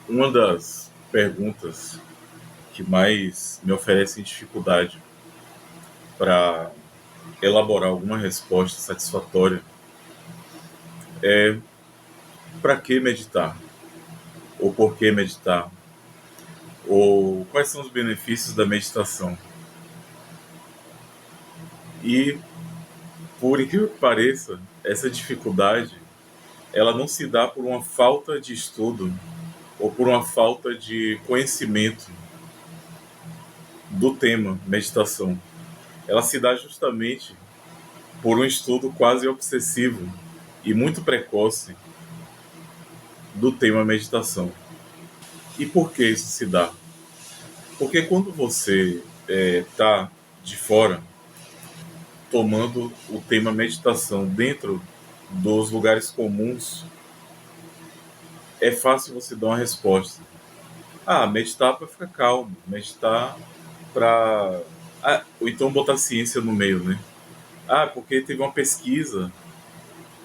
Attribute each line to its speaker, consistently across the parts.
Speaker 1: Uma das perguntas que mais me oferecem dificuldade para elaborar alguma resposta satisfatória é para que meditar? Ou por que meditar? Ou quais são os benefícios da meditação? E, por incrível que pareça, essa dificuldade ela não se dá por uma falta de estudo ou por uma falta de conhecimento do tema meditação. Ela se dá justamente por um estudo quase obsessivo e muito precoce do tema meditação. E por que isso se dá? Porque quando você está de fora, tomando o tema meditação dentro dos lugares comuns, é fácil você dar uma resposta. Ah, meditar para ficar calmo, meditar para. Ah, ou então botar ciência no meio, né? Ah, porque teve uma pesquisa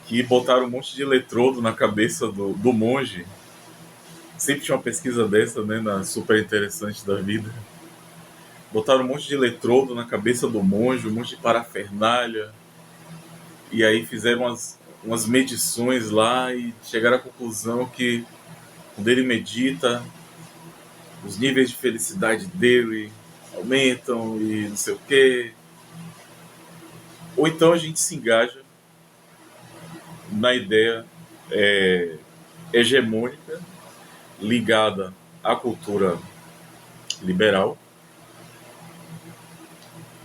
Speaker 1: que botaram um monte de eletrodo na cabeça do monge. Sempre tinha uma pesquisa dessa, né, na Super Interessante da Vida. Botaram um monte de eletrodo na cabeça do monge, um monte de parafernália, e aí fizeram umas medições lá e chegaram à conclusão que quando ele medita, os níveis de felicidade dele aumentam e não sei o quê. Ou então a gente se engaja na ideia é, hegemônica ligada à cultura liberal,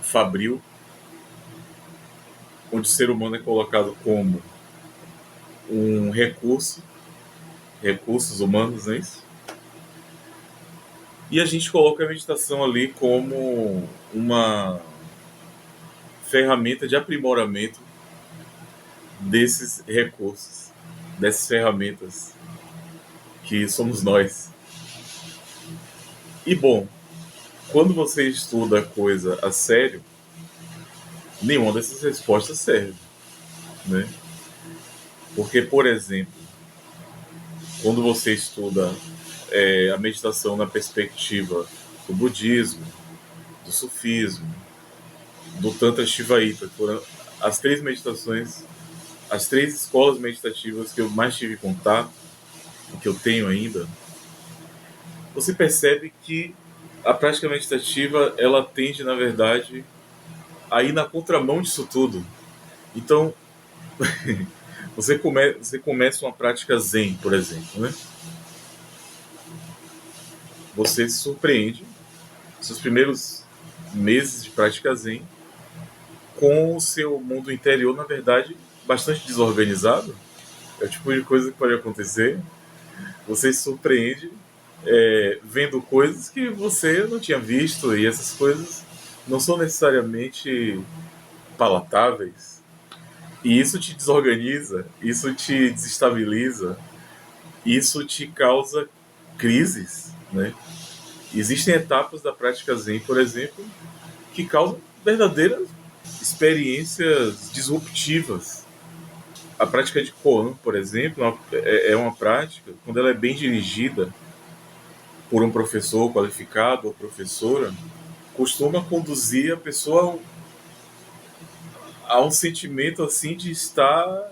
Speaker 1: fabril, onde o ser humano é colocado como um recurso, recursos humanos, não é isso? E a gente coloca a meditação ali como uma ferramenta de aprimoramento desses recursos, dessas ferramentas que somos nós. E bom, quando você estuda a coisa a sério, nenhuma dessas respostas serve, né? Porque, por exemplo, quando você estuda a meditação na perspectiva do budismo, do sufismo, do Tantra Shivaíta, foram as três meditações, as três escolas meditativas que eu mais tive contato, que eu tenho ainda, você percebe que a prática meditativa ela tende, na verdade, a ir na contramão disso tudo. Então, você começa uma prática zen, por exemplo, né? Você se surpreende, seus primeiros meses de prática zen, com o seu mundo interior, na verdade, bastante desorganizado. É o tipo de coisa que pode acontecer. Você se surpreende vendo coisas que você não tinha visto, e essas coisas não são necessariamente palatáveis. E isso te desorganiza, isso te desestabiliza, isso te causa crises, né? Existem etapas da prática Zen, por exemplo, que causam verdadeiras experiências disruptivas. A prática de Koan, por exemplo, é uma prática, quando ela é bem dirigida por um professor qualificado ou professora, costuma conduzir a pessoa a um sentimento assim de estar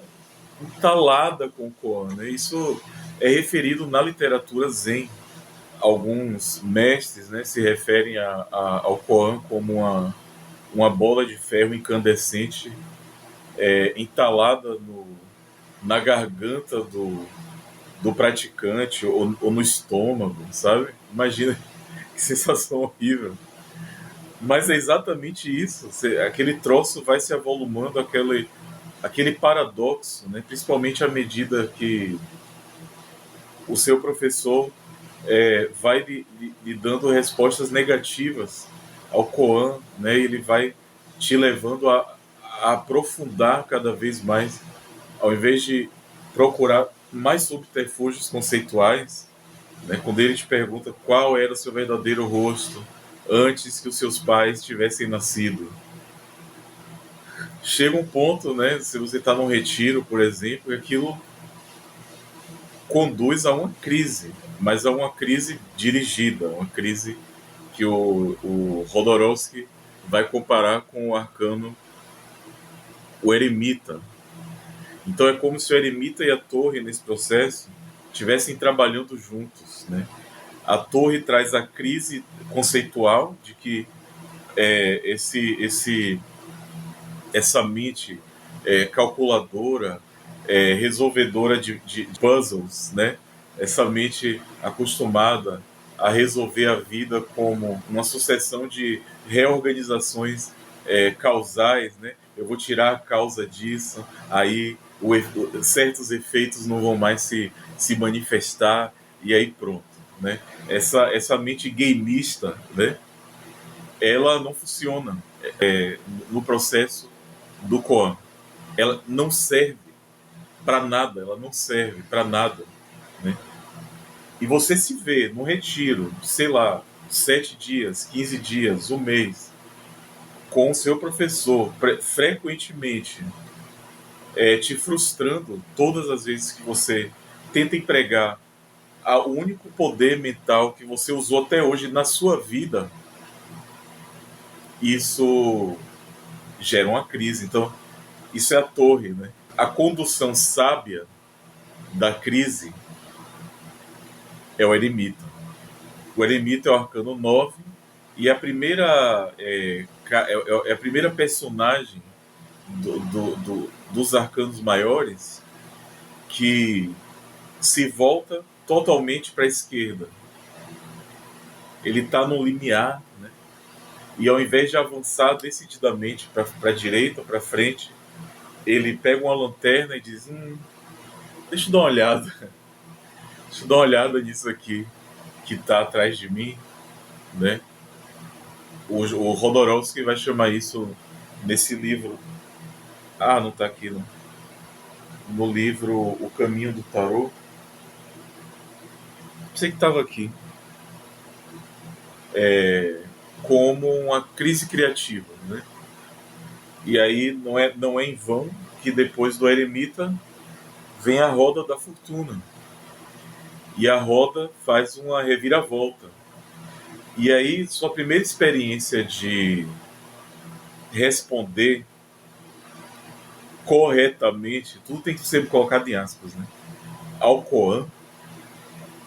Speaker 1: entalada com o Koan, né? Isso é referido na literatura Zen. Alguns mestres, né, se referem ao Koan como uma bola de ferro incandescente entalada na garganta do praticante ou no estômago, sabe? Imagina que sensação horrível. Mas é exatamente isso. Aquele troço vai se avolumando, aquele paradoxo, né? Principalmente à medida que o seu professor vai lhe dando respostas negativas ao Koan, né? Ele vai te levando a aprofundar cada vez mais, ao invés de procurar mais subterfúgios conceituais, né? Quando ele te pergunta qual era o seu verdadeiro rosto antes que os seus pais tivessem nascido. Chega um ponto, né? Se você está num retiro, por exemplo, que aquilo conduz a uma crise. mas é uma crise dirigida, uma crise que o Jodorowsky vai comparar com o arcano, o eremita. Então é como se o eremita e a torre, nesse processo, estivessem trabalhando juntos, né? A torre traz a crise conceitual de que é, essa mente calculadora, resolvedora de puzzles, né? Essa mente acostumada a resolver a vida como uma sucessão de reorganizações causais, né? Eu vou tirar a causa disso, aí certos efeitos não vão mais se manifestar, e aí pronto, né? Essa mente gameista, né? Ela não funciona no processo do Koan. Ela não serve para nada, ela não serve para nada, né? E você se vê num retiro, sei lá, 7 dias, 15 dias, um mês, com o seu professor, frequentemente, te frustrando todas as vezes que você tenta empregar o único poder mental que você usou até hoje na sua vida, isso gera uma crise. Então, isso é a torre, né? A condução sábia da crise é o eremita. O eremita é o arcano 9 e a primeira personagem dos arcanos maiores que se volta totalmente para a esquerda. Ele está no limiar, né? E ao invés de avançar decididamente para a direita ou para frente, ele pega uma lanterna e diz: deixa eu dar uma olhada, deixa eu dar uma olhada nisso aqui que está atrás de mim, né? O Jodorowsky vai chamar isso nesse livro. Ah, não está aqui, não. No livro O Caminho do Tarot. Sei que estava aqui. Como uma crise criativa, né? E aí não é em vão que depois do eremita vem a roda da fortuna. E a roda faz uma reviravolta. E aí sua primeira experiência de responder corretamente, tudo tem que ser colocado em aspas, né? Ao Koan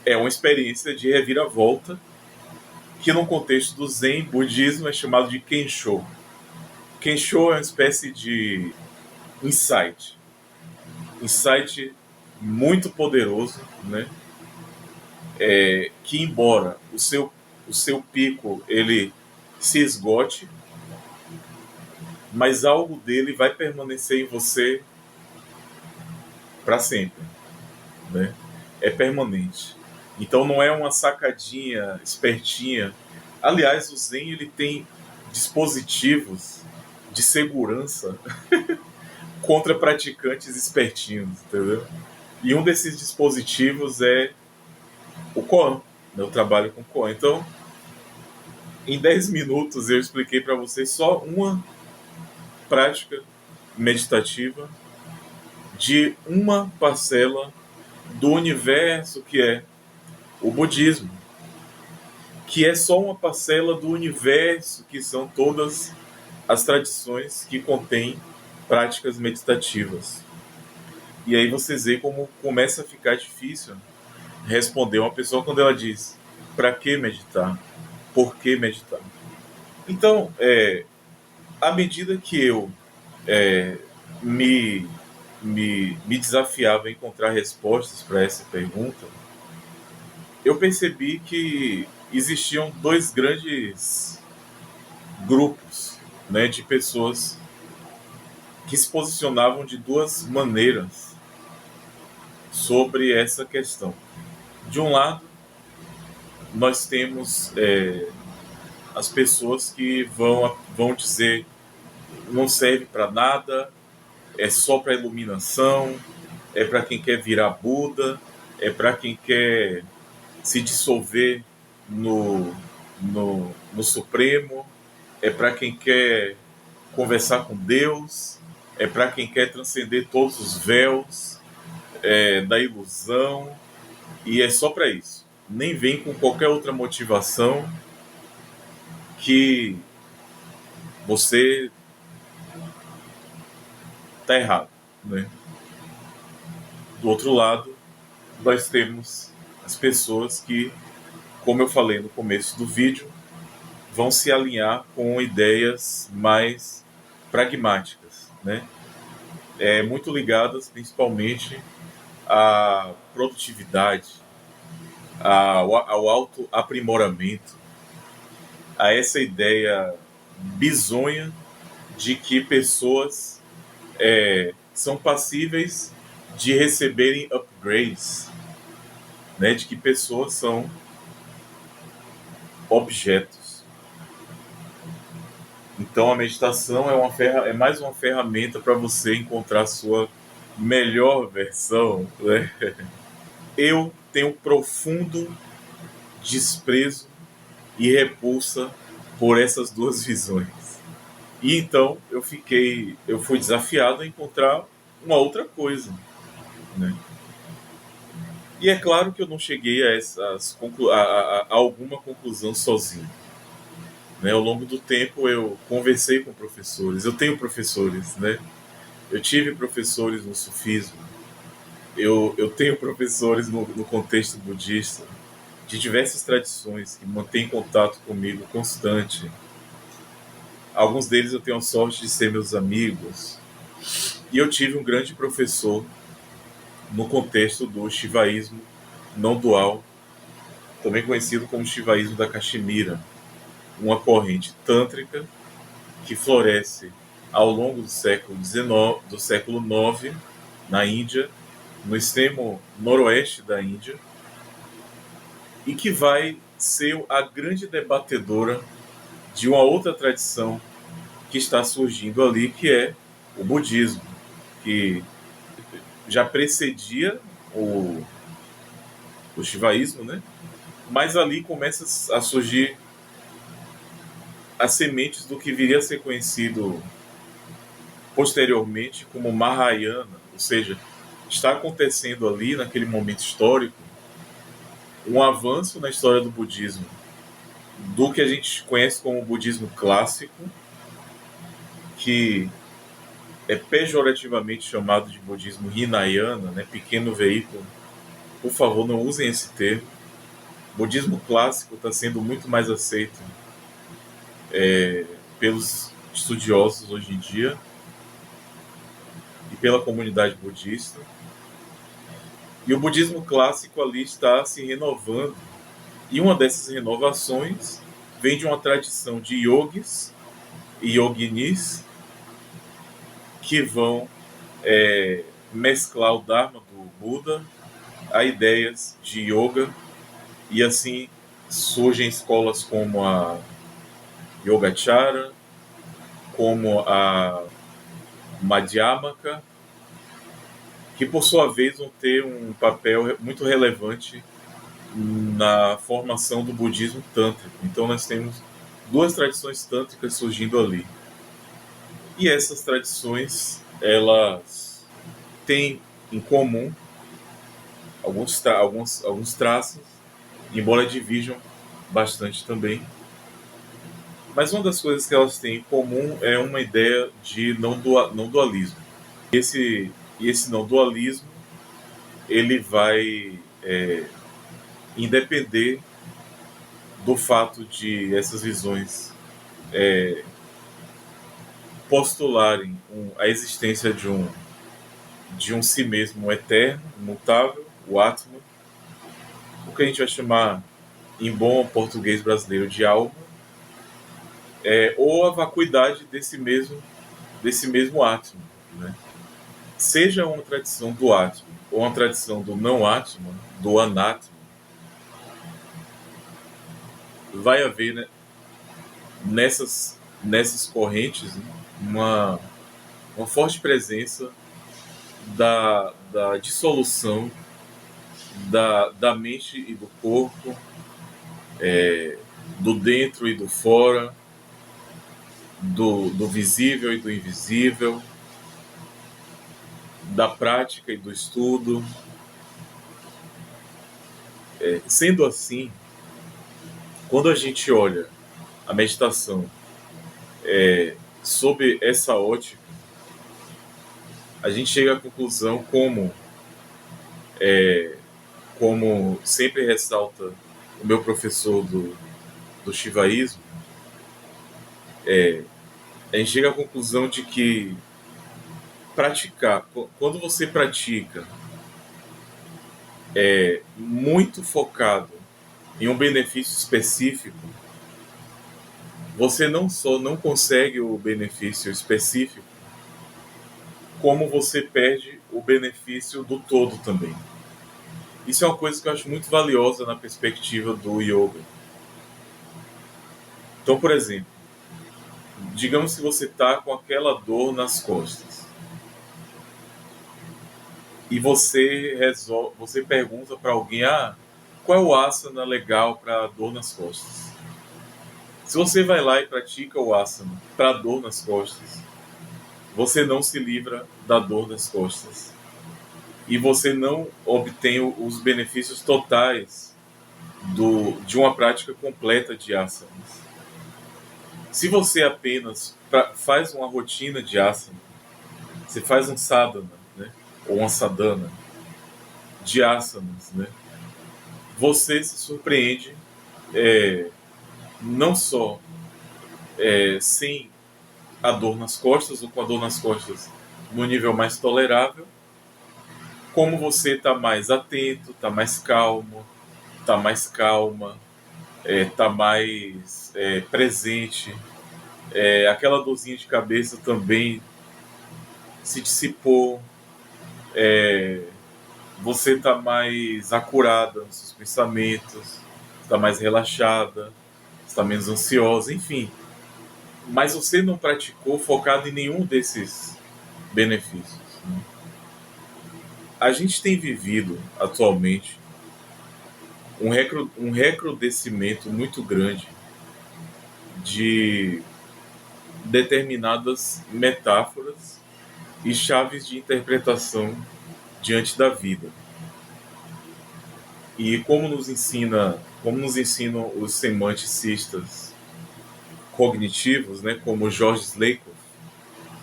Speaker 1: é uma experiência de reviravolta que no contexto do Zen budismo é chamado de Kensho. Kensho é uma espécie de insight. Insight muito poderoso, né? Que embora o seu pico ele se esgote, mas algo dele vai permanecer em você para sempre, né? É permanente. Então não é uma sacadinha espertinha. Aliás, o Zen ele tem dispositivos de segurança contra praticantes espertinhos, entendeu? E um desses dispositivos é o Koan. Eu trabalho com Koan. Então, em 10 minutos eu expliquei para vocês só uma prática meditativa de uma parcela do universo que é o budismo, que é só uma parcela do universo que são todas as tradições que contêm práticas meditativas. E aí vocês veem como começa a ficar difícil responder uma pessoa quando ela diz: para que meditar? Por que meditar? Então, à medida que eu me, me desafiava a encontrar respostas para essa pergunta, eu percebi que existiam dois grandes grupos, né, de pessoas que se posicionavam de duas maneiras sobre essa questão. De um lado, nós temos as pessoas que vão dizer não serve para nada, é só para iluminação, é para quem quer virar Buda, é para quem quer se dissolver no Supremo, é para quem quer conversar com Deus, é para quem quer transcender todos os véus da ilusão, e é só para isso. nem vem com qualquer outra motivação que você está errado, né? Do outro lado, nós temos as pessoas que, como eu falei no começo do vídeo, vão se alinhar com ideias mais pragmáticas, né? Muito ligadas principalmente à produtividade, ao autoaprimoramento, a essa ideia bizonha de que pessoas são passíveis de receberem upgrades, né? De que pessoas são objetos. Então a meditação é mais uma ferramenta para você encontrar a sua melhor versão, né? Eu tenho profundo desprezo e repulsa por essas duas visões. E então eu fui desafiado a encontrar uma outra coisa, né? E é claro que eu não cheguei a alguma conclusão sozinho, né? Ao longo do tempo eu conversei com professores, eu tenho professores, né? Eu tive professores no sufismo, eu tenho professores no contexto budista, de diversas tradições que mantêm contato comigo constante. Alguns deles eu tenho a sorte de ser meus amigos. E eu tive um grande professor no contexto do shivaísmo não dual, também conhecido como shivaísmo da Caxemira, uma corrente tântrica que floresce ao longo do século IX na Índia, no extremo noroeste da Índia, e que vai ser a grande debatedora de uma outra tradição que está surgindo ali, que é o budismo, que já precedia o shivaísmo, né? Mas ali começa a surgir as sementes do que viria a ser conhecido posteriormente como Mahayana, ou seja, está acontecendo ali, naquele momento histórico, um avanço na história do budismo, do que a gente conhece como budismo clássico, que é pejorativamente chamado de budismo Hinayana, né, pequeno veículo. Por favor, não usem esse termo. O budismo clássico está sendo muito mais aceito pelos estudiosos hoje em dia e pela comunidade budista. E o budismo clássico ali está se renovando. E uma dessas renovações vem de uma tradição de yogis e yoginis que vão mesclar o Dharma do Buda a ideias de yoga, e assim surgem escolas como a Yogacara, como a Madhyamaka, que por sua vez vão ter um papel muito relevante na formação do budismo tântrico. Então nós temos duas tradições tântricas surgindo ali. E essas tradições, elas têm em comum alguns traços, embora dividam bastante também. Mas uma das coisas que elas têm em comum é uma ideia de não dualismo. E esse não dualismo, ele vai independer do fato de essas visões postularem a existência de um si mesmo eterno, imutável, o Atman, o que a gente vai chamar em bom português brasileiro de alma, ou a vacuidade desse mesmo Atman, né? Seja uma tradição do Atman ou uma tradição do não Atman, do Anatman, vai haver, né, nessas correntes, né, uma forte presença da dissolução da mente e do corpo, do dentro e do fora, do visível e do invisível, da prática e do estudo, Sendo assim, quando a gente olha a meditação sob essa ótica, a gente chega à conclusão como sempre ressalta o meu professor do Shivaísmo, a gente chega à conclusão de que quando você pratica muito focado em um benefício específico, você não só não consegue o benefício específico, como você perde o benefício do todo também. Isso é uma coisa que eu acho muito valiosa na perspectiva do yoga. Então, por exemplo, digamos que você está com aquela dor nas costas e você pergunta para alguém: qual é o asana legal para dor nas costas? Se você vai lá e pratica o asana para dor nas costas, você não se livra da dor nas costas e você não obtém os benefícios totais de uma prática completa de asanas. Se você apenas faz uma rotina de asana, você faz um sadhana, né, ou uma sadhana de asanas, né, você se surpreende não só sem a dor nas costas, ou com a dor nas costas no nível mais tolerável, como você está mais atento, está mais calmo, está mais calma, está mais presente. Aquela dorzinha de cabeça também se dissipou. Você está mais acurada nos seus pensamentos, está mais relaxada, está menos ansiosa, enfim. Mas você não praticou focado em nenhum desses benefícios, né? A gente tem vivido atualmente um recrudescimento muito grande de determinadas metáforas e chaves de interpretação diante da vida. E como nos ensinam os semanticistas cognitivos, né, como George Lakoff,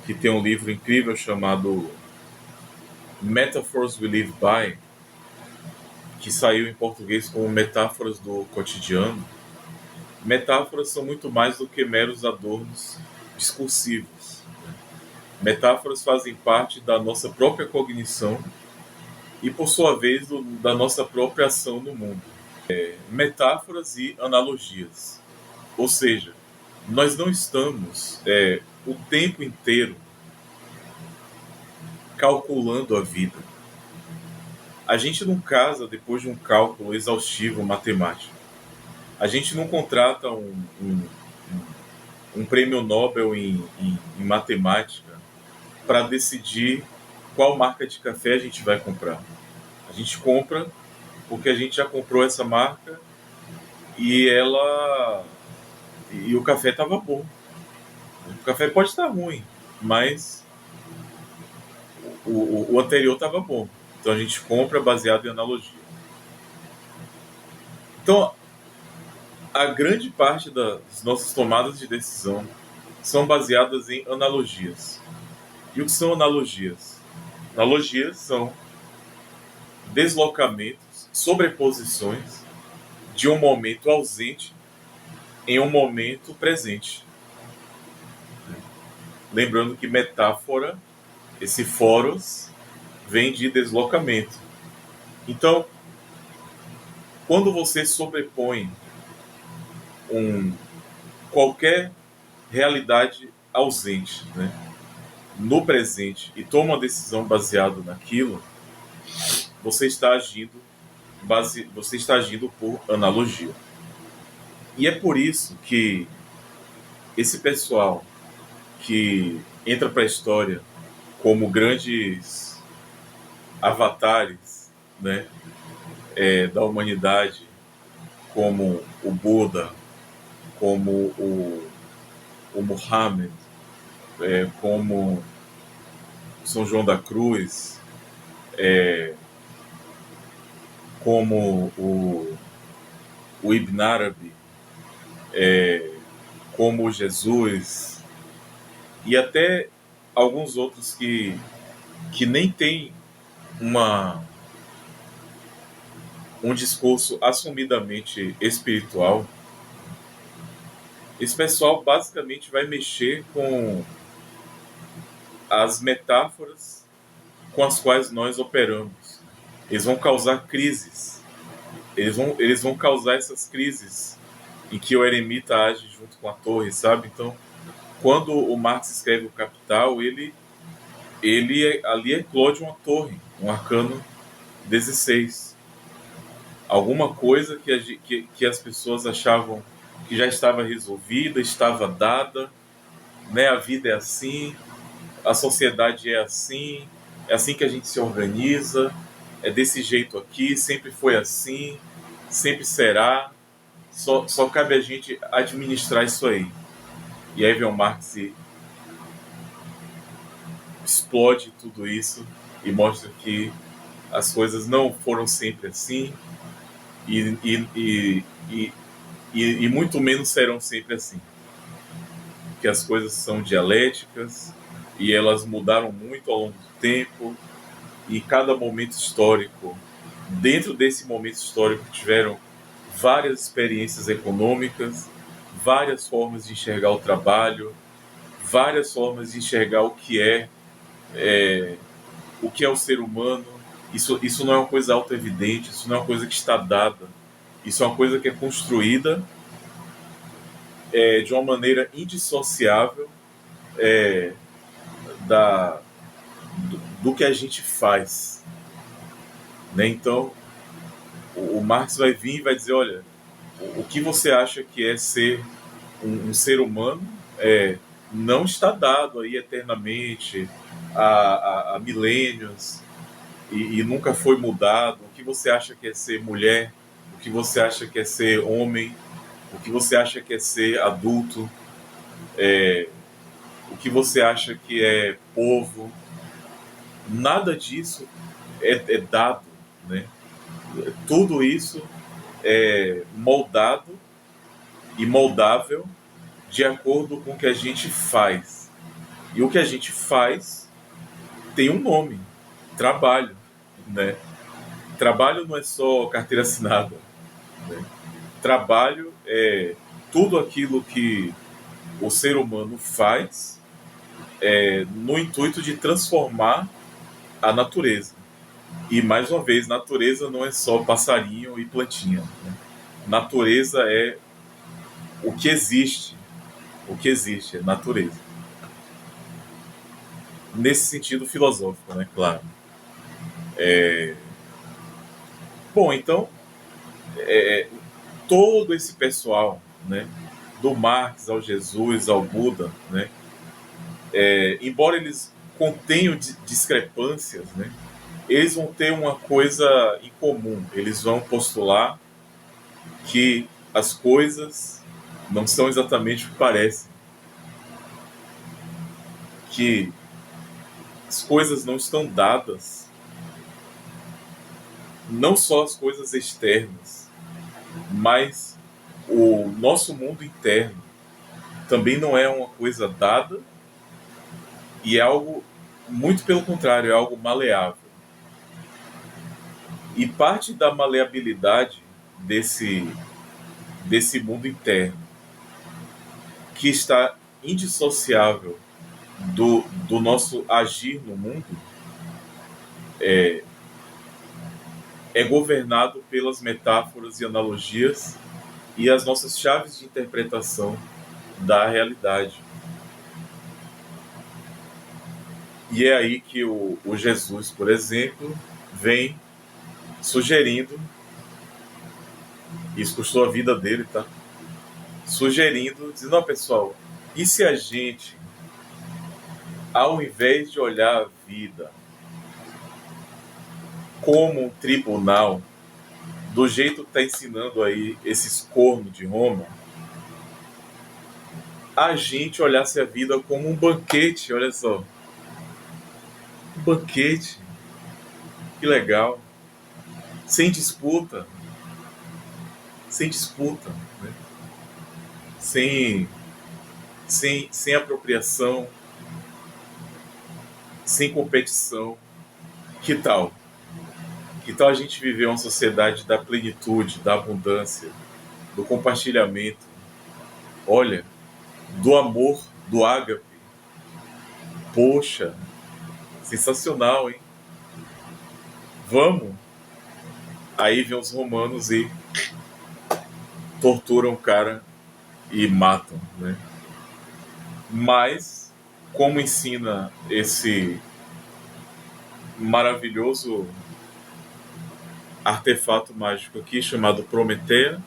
Speaker 1: que tem um livro incrível chamado Metaphors We Live By, que saiu em português como Metáforas do Cotidiano. Metáforas são muito mais do que meros adornos discursivos. Metáforas fazem parte da nossa própria cognição e, por sua vez, da nossa própria ação no mundo. Metáforas e analogias. Ou seja, nós não estamos o tempo inteiro calculando a vida. A gente não casa depois de um cálculo exaustivo matemático. A gente não contrata um prêmio Nobel em matemática para decidir qual marca de café a gente vai comprar. A gente compra porque a gente já comprou essa marca e o café estava bom. O café pode estar ruim, mas o anterior estava bom. Então a gente compra baseado em analogia. Então, a grande parte das nossas tomadas de decisão são baseadas em analogias. E o que são analogias? Analogias são deslocamentos, sobreposições de um momento ausente em um momento presente. Lembrando que metáfora, esse foros, vem de deslocamento. Então, quando você sobrepõe qualquer realidade ausente, né, no presente e toma uma decisão baseada naquilo, você está agindo por analogia. E é por isso que esse pessoal que entra para a história como grandes avatares, né, da humanidade, como o Buda, como o Muhammad, como São João da Cruz, como o Ibn Arabi, como Jesus, e até alguns outros que nem têm uma, um discurso assumidamente espiritual. Esse pessoal basicamente vai mexer com as metáforas com as quais nós operamos. Eles vão causar crises. Eles vão causar essas crises em que o eremita age junto com a torre, sabe? Então, quando o Marx escreve o Capital, ele ali eclode uma torre, um arcano 16. Alguma coisa que as pessoas achavam que já estava resolvida, estava dada, né? A vida é assim, a sociedade é assim que a gente se organiza, é desse jeito aqui, sempre foi assim, sempre será, só cabe a gente administrar isso aí. E aí vem o Marx e explode tudo isso e mostra que as coisas não foram sempre assim e, e, e, e, e muito menos serão sempre assim. Que as coisas são dialéticas e elas mudaram muito ao longo do tempo, e cada momento histórico, dentro desse momento histórico, tiveram várias experiências econômicas, várias formas de enxergar o trabalho, várias formas de enxergar o que é o ser humano. Isso não é uma coisa autoevidente, isso não é uma coisa que está dada, isso é uma coisa que é construída de uma maneira indissociável da, do que a gente faz, né? Então, o Marx vai vir e vai dizer, olha, o que você acha que é ser um ser humano não está dado aí eternamente a milênios e nunca foi mudado. O que você acha que é ser mulher, o que você acha que é ser homem, o que você acha que é ser adulto, o que você acha que é povo, nada disso é dado, né? Tudo isso é moldado e moldável de acordo com o que a gente faz. E o que a gente faz tem um nome: trabalho, né? Trabalho não é só carteira assinada, né? Trabalho é tudo aquilo que o ser humano faz no intuito de transformar a natureza. E, mais uma vez, natureza não é só passarinho e plantinha, né? Natureza é o que existe. O que existe é natureza. Nesse sentido filosófico, né? Claro. Bom, então, todo esse pessoal, né? Do Marx ao Jesus, ao Buda, né? Embora eles contenham discrepâncias, né? Eles vão ter uma coisa em comum. Eles vão postular que as coisas não são exatamente o que parecem, que as coisas não estão dadas, não só as coisas externas, mas o nosso mundo interno também não é uma coisa dada e é algo, muito pelo contrário, é algo maleável. E parte da maleabilidade desse mundo interno, que está indissociável do nosso agir no mundo, é governado pelas metáforas e analogias e as nossas chaves de interpretação da realidade. E é aí que o Jesus, por exemplo, vem sugerindo, isso custou a vida dele, tá? Sugerindo, dizendo, não, pessoal, e se a gente, ao invés de olhar a vida como um tribunal, do jeito que está ensinando aí esses cornos de Roma, a gente olhasse a vida como um banquete, olha só. Um banquete. Que legal. sem disputa, sem disputa, né? sem, sem apropriação, sem competição. Que tal? Que tal a gente viver uma sociedade da plenitude, da abundância, do compartilhamento, olha, do amor, do ágape? Poxa, sensacional, hein? Vamos! Aí vem os romanos e torturam o cara e matam, né? Mas, como ensina esse maravilhoso artefato mágico aqui chamado Prometeia,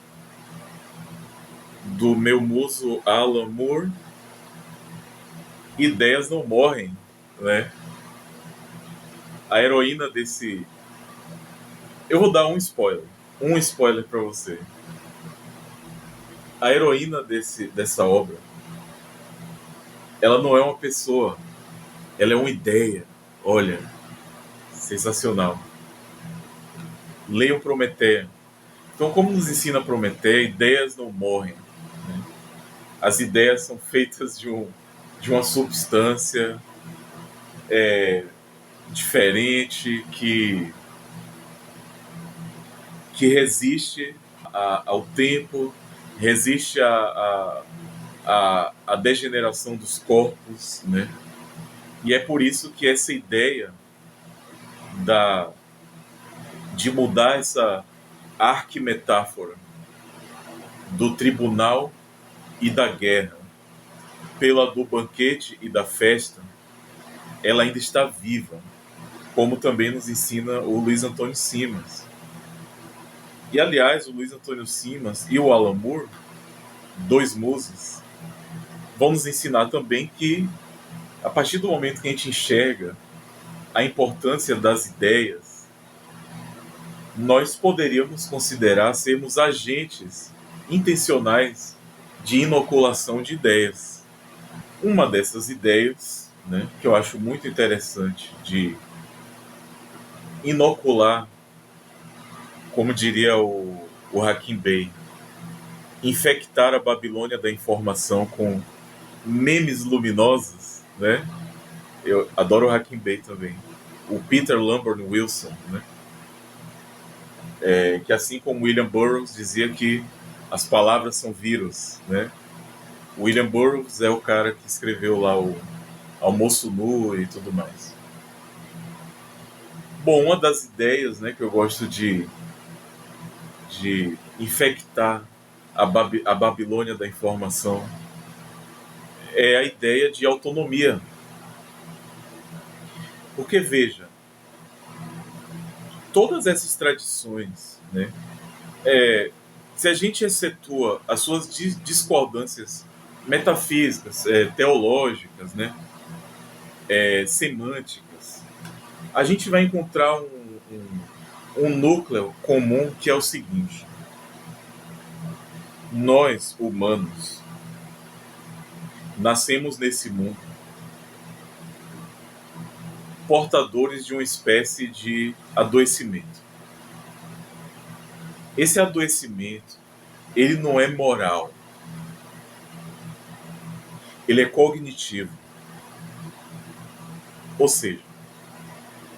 Speaker 1: do meu muso Alan Moore, ideias não morrem, né? A heroína desse... Eu vou dar um spoiler para você. A heroína dessa obra, ela não é uma pessoa, ela é uma ideia. Olha, sensacional. Leiam Prometeia. Então, como nos ensina Prometeia, ideias não morrem, né? As ideias são feitas de uma substância diferente que resiste ao tempo, resiste à degeneração dos corpos, né? E é por isso que essa ideia de mudar essa arquimetáfora do tribunal e da guerra pela do banquete e da festa, ela ainda está viva, como também nos ensina o Luiz Antônio Simas. E, aliás, o Luiz Antônio Simas e o Alan Moore, dois muses, vão nos ensinar também que, a partir do momento que a gente enxerga a importância das ideias, nós poderíamos considerar sermos agentes intencionais de inoculação de ideias. Uma dessas ideias, né, que eu acho muito interessante de inocular, como diria o Hakim Bey, infectar a Babilônia da informação com memes luminosos, né? Eu adoro o Hakim Bey também. O Peter Lamborn Wilson, né? Que assim como William Burroughs dizia que as palavras são vírus, né? O William Burroughs é o cara que escreveu lá o Almoço Nu e tudo mais. Bom, uma das ideias, né, que eu gosto de infectar a Babilônia da informação é a ideia de autonomia. Porque, veja, todas essas tradições, né, se a gente excetua as suas discordâncias metafísicas, teológicas, né, semânticas, a gente vai encontrar um núcleo comum, que é o seguinte: nós, humanos, nascemos nesse mundo portadores de uma espécie de adoecimento. Esse adoecimento, ele não é moral, ele é cognitivo. Ou seja,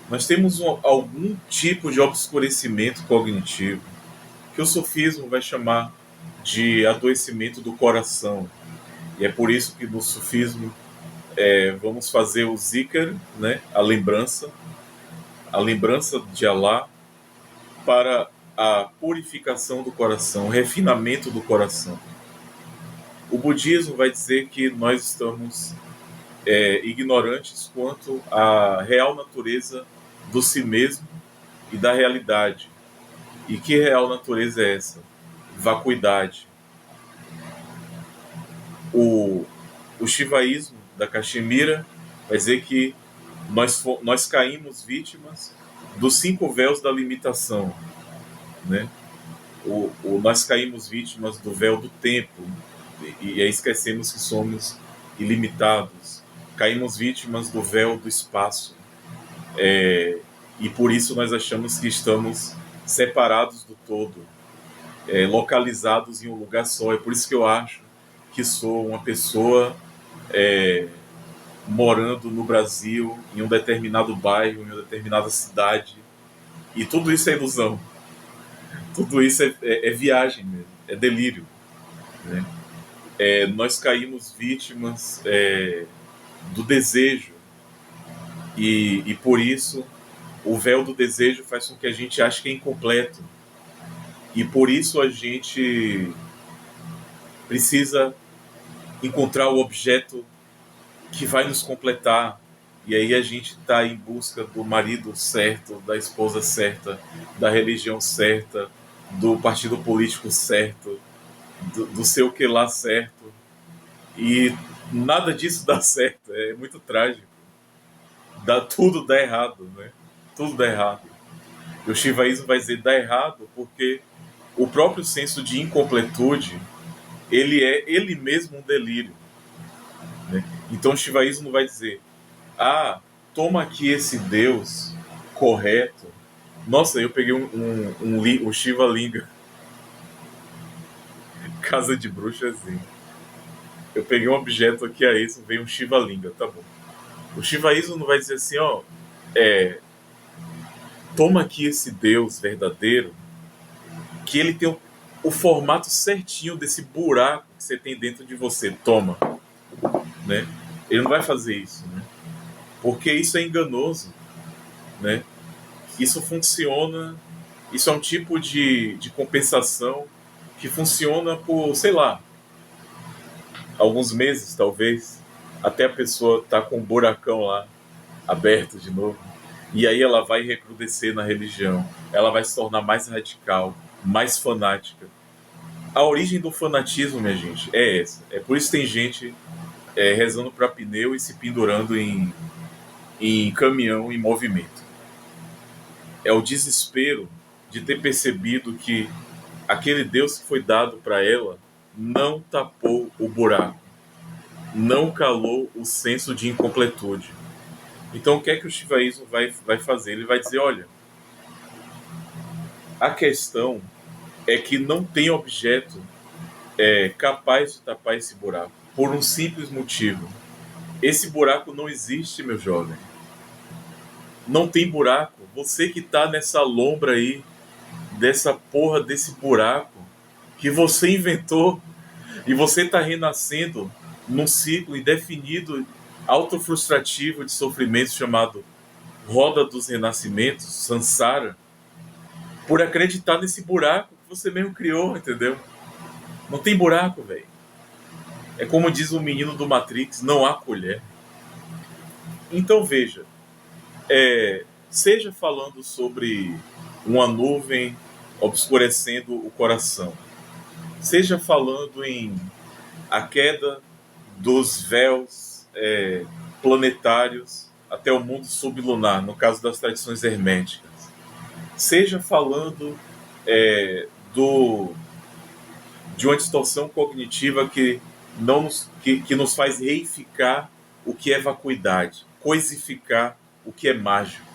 Speaker 1: nós temos algum tipo de obscurecimento cognitivo que o sufismo vai chamar de adoecimento do coração. E é por isso que no sufismo vamos fazer o zikr, né, a lembrança de Alá, para a purificação do coração, o refinamento do coração. O budismo vai dizer que nós estamos ignorantes quanto à real natureza do si mesmo e da realidade. E que real natureza é essa? Vacuidade. O shivaísmo da Caxemira vai dizer que nós caímos vítimas dos 5 véus da limitação, né? Nós caímos vítimas do véu do tempo e aí esquecemos que somos ilimitados. Caímos vítimas do véu do espaço, e por isso nós achamos que estamos separados do todo, localizados em um lugar só. É por isso que eu acho que sou uma pessoa morando no Brasil, em um determinado bairro, em uma determinada cidade. E tudo isso é ilusão. Tudo isso é viagem mesmo, é delírio. Né? Nós caímos vítimas do desejo. E por isso o véu do desejo faz com que a gente ache que é incompleto. E por isso a gente precisa encontrar o objeto que vai nos completar. E aí a gente está em busca do marido certo, da esposa certa, da religião certa, do partido político certo, do seu que lá certo. E nada disso dá certo. É muito trágico. Tudo dá errado, né? Tudo dá errado. E o shivaísmo vai dizer dá errado porque o próprio senso de incompletude, ele é ele mesmo um delírio. Né? Então o shivaísmo vai dizer, toma aqui esse Deus correto. Nossa, eu peguei um Shiva Linga. Casa de bruxa, assim. Eu peguei um objeto aqui a isso, veio um Shiva Linga, tá bom. O shivaísmo não vai dizer assim, toma aqui esse Deus verdadeiro, que ele tem o formato certinho desse buraco que você tem dentro de você. Toma. Né? Ele não vai fazer isso, né? Porque isso é enganoso. Né? Isso funciona, isso é um tipo de compensação que funciona por, sei lá, alguns meses, talvez, até a pessoa tá com um buracão lá aberto de novo. E aí ela vai recrudescer na religião, ela vai se tornar mais radical, mais fanática. A origem do fanatismo, minha gente, é essa. É por isso que tem gente rezando para pneu e se pendurando em caminhão em movimento. É o desespero de ter percebido que aquele Deus que foi dado para ela não tapou o buraco, não calou o senso de incompletude. Então o que é que o shivaísmo vai fazer? Ele vai dizer, olha, a questão é que não tem objeto capaz de tapar esse buraco, por um simples motivo. Esse buraco não existe, meu jovem. Não tem buraco. Você que tá nessa lombra aí, dessa porra desse buraco, que você inventou, e você tá renascendo num ciclo indefinido, autofrustrativo de sofrimento chamado Roda dos Renascimentos, Sansara, por acreditar nesse buraco que você mesmo criou, entendeu? Não tem buraco, velho. É como diz o menino do Matrix, não há colher. Então veja, seja falando sobre uma nuvem obscurecendo o coração, seja falando em a queda dos véus planetários até o mundo sublunar, no caso das tradições herméticas, seja falando de uma distorção cognitiva que nos faz reificar o que é vacuidade, coisificar o que é mágico.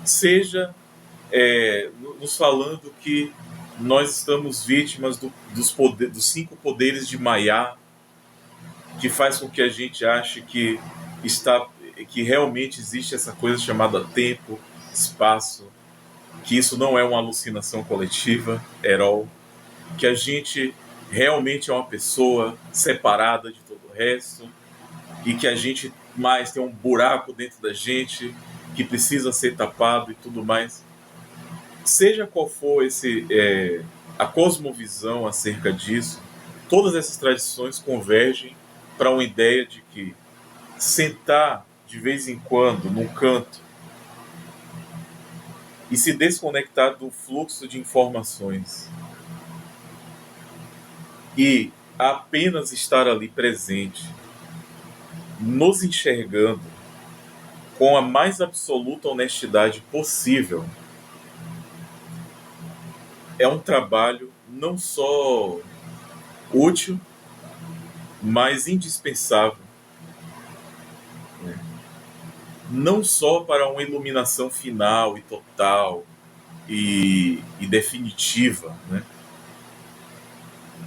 Speaker 1: Seja nos falando que nós estamos vítimas dos 5 poderes de Maya, que faz com que a gente ache que realmente existe essa coisa chamada tempo, espaço, que isso não é uma alucinação coletiva, Herol, que a gente realmente é uma pessoa separada de todo o resto e que a gente mais tem um buraco dentro da gente que precisa ser tapado e tudo mais. Seja qual for a cosmovisão acerca disso, todas essas tradições convergem para uma ideia de que sentar de vez em quando num canto e se desconectar do fluxo de informações e apenas estar ali presente, nos enxergando com a mais absoluta honestidade possível, é um trabalho não só útil, mas indispensável. Não só para uma iluminação final e total e definitiva, né?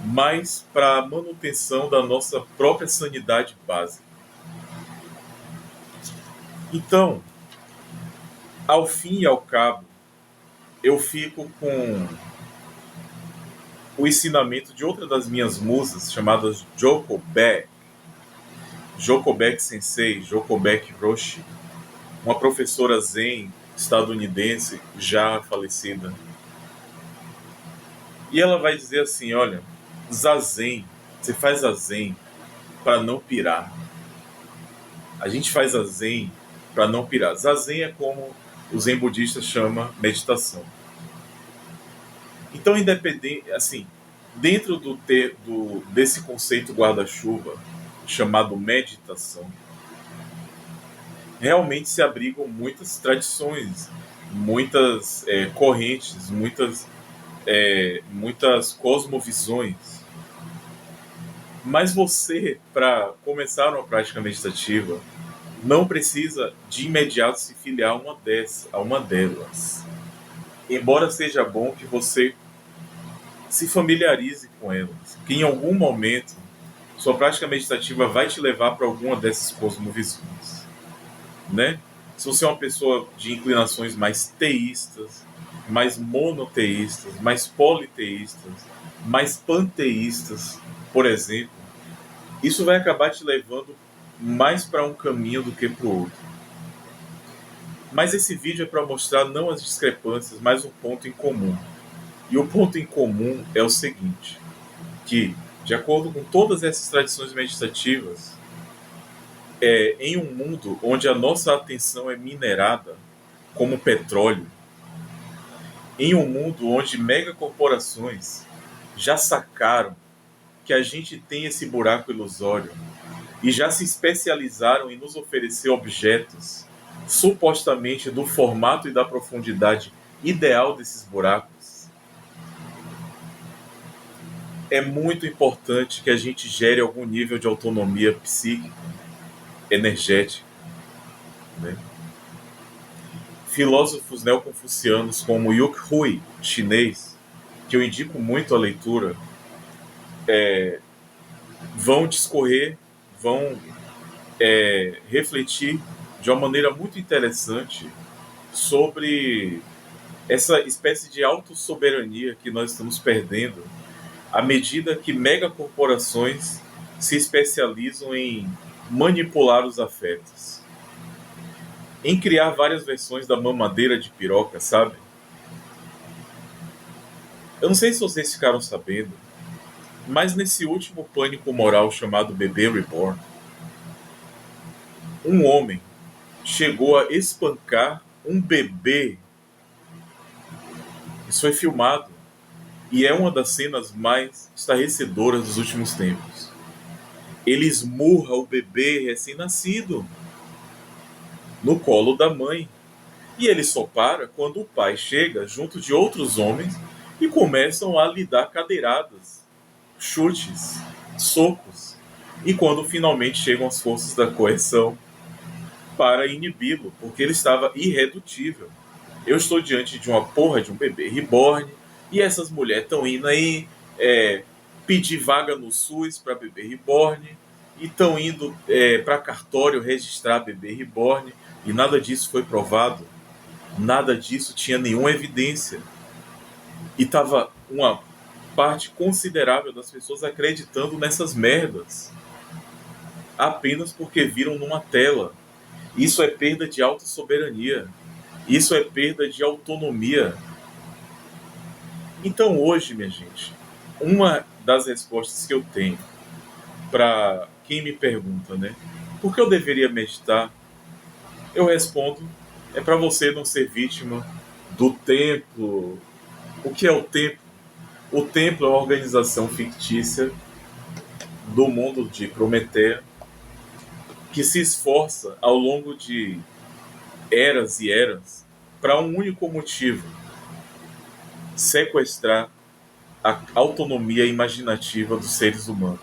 Speaker 1: Mas para a manutenção da nossa própria sanidade básica. Então, ao fim e ao cabo, eu fico com o ensinamento de outra das minhas musas, chamadas Jokobek Sensei, Jokobek Roshi, uma professora zen estadunidense já falecida. E ela vai dizer assim, olha, zazen, você faz zazen para não pirar. A gente faz zazen para não pirar. Zazen é como os zen budistas chamam meditação. Então, independente, assim, dentro desse conceito guarda-chuva chamado meditação, realmente se abrigam muitas tradições, muitas correntes, muitas cosmovisões. Mas você, para começar uma prática meditativa, não precisa de imediato se filiar a uma delas. Embora seja bom que você se familiarize com elas, que em algum momento sua prática meditativa vai te levar para alguma dessas cosmovisões, né? Se você é uma pessoa de inclinações mais teístas, mais monoteístas, mais politeístas, mais panteístas, por exemplo, isso vai acabar te levando mais para um caminho do que para o outro. Mas esse vídeo é para mostrar não as discrepâncias, mas um ponto em comum. E o ponto em comum é o seguinte, que, de acordo com todas essas tradições meditativas, em um mundo onde a nossa atenção é minerada como petróleo, em um mundo onde megacorporações já sacaram que a gente tem esse buraco ilusório e já se especializaram em nos oferecer objetos supostamente do formato e da profundidade ideal desses buracos, é muito importante que a gente gere algum nível de autonomia psíquica, energética, né? Filósofos neoconfucianos como Yu Hui, chinês, que eu indico muito a leitura, vão discorrer, vão refletir de uma maneira muito interessante sobre essa espécie de autossoberania que nós estamos perdendo à medida que megacorporações se especializam em manipular os afetos, em criar várias versões da mamadeira de piroca, sabe? Eu não sei se vocês ficaram sabendo, mas nesse último pânico moral chamado Bebê Reborn, um homem chegou a espancar um bebê. Isso foi filmado e é uma das cenas mais estarrecedoras dos últimos tempos. Ele esmurra o bebê recém-nascido no colo da mãe. E ele só para quando o pai chega junto de outros homens e começam a lhe dar cadeiradas, chutes, socos. E quando finalmente chegam as forças da coerção para inibi-lo, porque ele estava irredutível. Eu estou diante de uma porra de um bebê reborn e essas mulheres estão indo aí pedir vaga no SUS para bebê reborn e estão indo para cartório registrar bebê reborn e nada disso foi provado. Nada disso tinha nenhuma evidência. E estava uma parte considerável das pessoas acreditando nessas merdas apenas porque viram numa tela. Isso é perda de autossoberania. Isso é perda de autonomia. Então hoje, minha gente, uma das respostas que eu tenho para quem me pergunta, né, por que eu deveria meditar? Eu respondo, é para você não ser vítima do templo. O que é o templo? O templo é uma organização fictícia do mundo de Prometeia que se esforça ao longo de eras e eras para um único motivo: sequestrar a autonomia imaginativa dos seres humanos.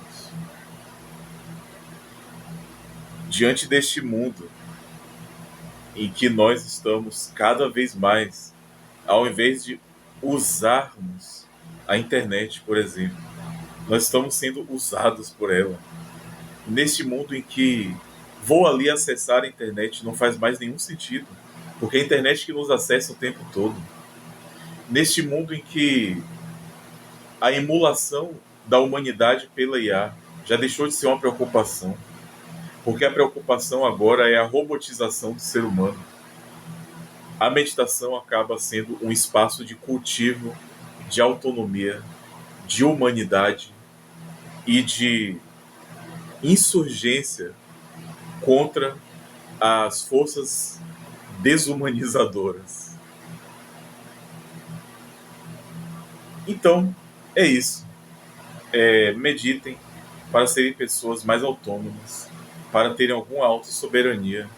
Speaker 1: Diante deste mundo em que nós estamos cada vez mais Ao invés de usarmos a internet, por exemplo, nós estamos sendo usados por ela. Neste mundo em que vou ali acessar a internet não faz mais nenhum sentido, porque é a internet que nos acessa o tempo todo. Neste mundo em que a emulação da humanidade pela IA já deixou de ser uma preocupação, porque a preocupação agora é a robotização do ser humano. A meditação acaba sendo um espaço de cultivo, de autonomia, de humanidade e de insurgência contra as forças desumanizadoras. Então, é isso. Meditem para serem pessoas mais autônomas, para terem alguma autossoberania,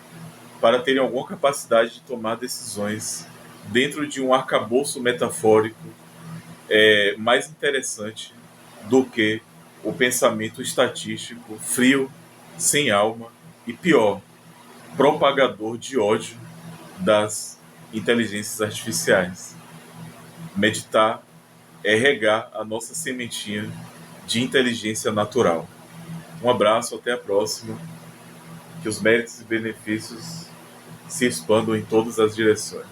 Speaker 1: para terem alguma capacidade de tomar decisões dentro de um arcabouço metafórico mais interessante do que o pensamento estatístico, frio, sem alma e pior, propagador de ódio das inteligências artificiais. Meditar é regar a nossa sementinha de inteligência natural. Um abraço, até a próxima. Que os méritos e benefícios se expandam em todas as direções.